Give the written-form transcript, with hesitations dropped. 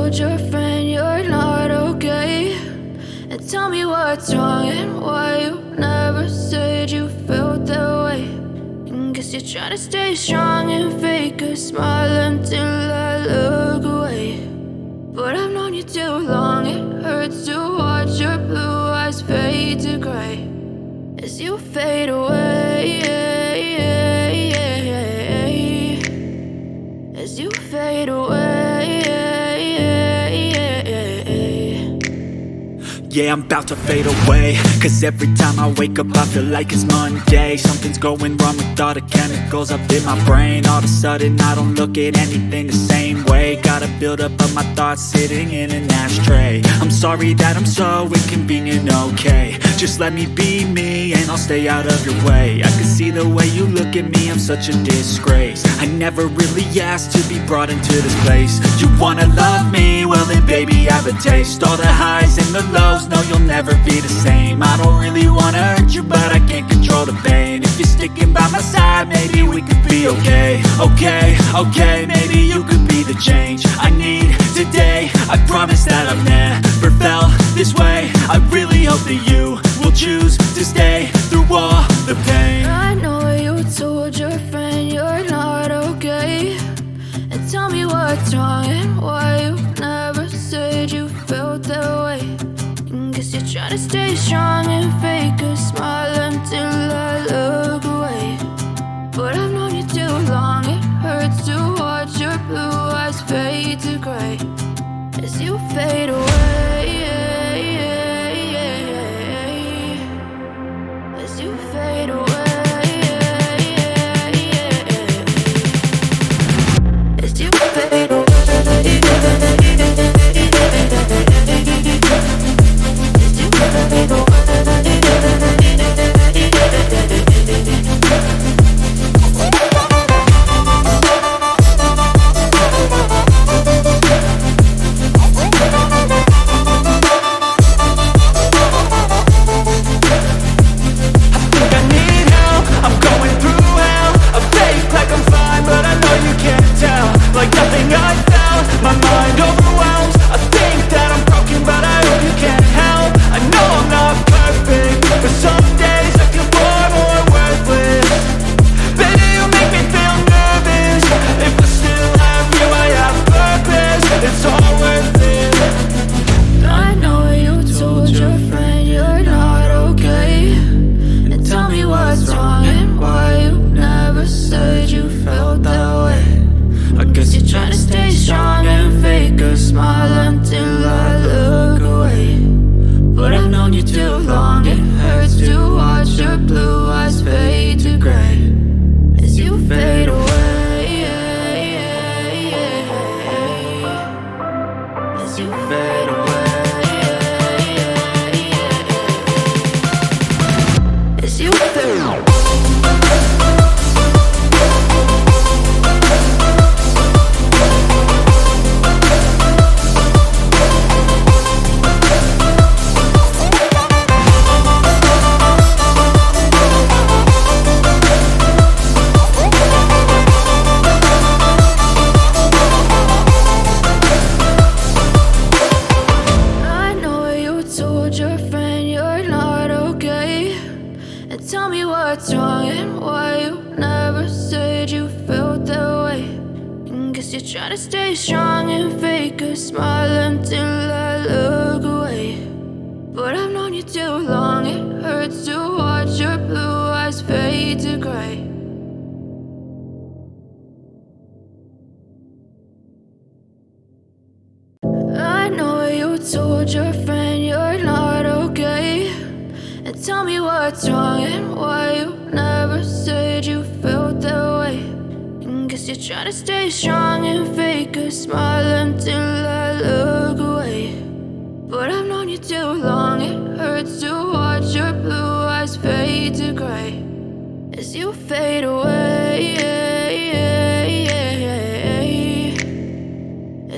told your friend you're not okay, and tell me what's wrong and why you never said you felt that way. And guess you're trying to stay strong and fake a smile until I look away. But I've known you too long, it hurts to watch your blue eyes fade to gray as you fade away, as you fade away. Yeah, I'm about to fade away, cause every time I wake up I feel like it's Monday. Something's going wrong with all the chemicals up in my brain. All of a sudden I don't look at anything the same way. Got a buildup of my thoughts sitting in an ashtray. I'm sorry that I'm so inconvenient, okay. Just let me be me and I'll stay out of your way. I can see the way you look at me, I'm such a disgrace. I never really asked to be brought into this place. You wanna love me? Well then baby, have a taste. All the highs and the lows, no, you'll never be the same. I don't really wanna hurt you, but I can't control the pain. If you're sticking by my side, maybe we could be okay. Okay, maybe you could be the change I need today. I promise that I've never felt this way. I really hope that you will choose to stay through all the pain. I know you told your friend you're not okay, and tell me what's wrong and why you never said you felt that way. And guess you're trying to stay strong and fake a smile until I look away. But I've known you too long, it hurts to watch your blue eyes fade to gray as you fade away, as you fade away. As you fade away. I know you told your friend you're not okay, and tell me what's wrong and why you never said you felt that way. And guess you're trying to stay strong and fake a smile until I look away. But I've known you too long, it hurts to watch your blue eyes fade to gray as you fade away.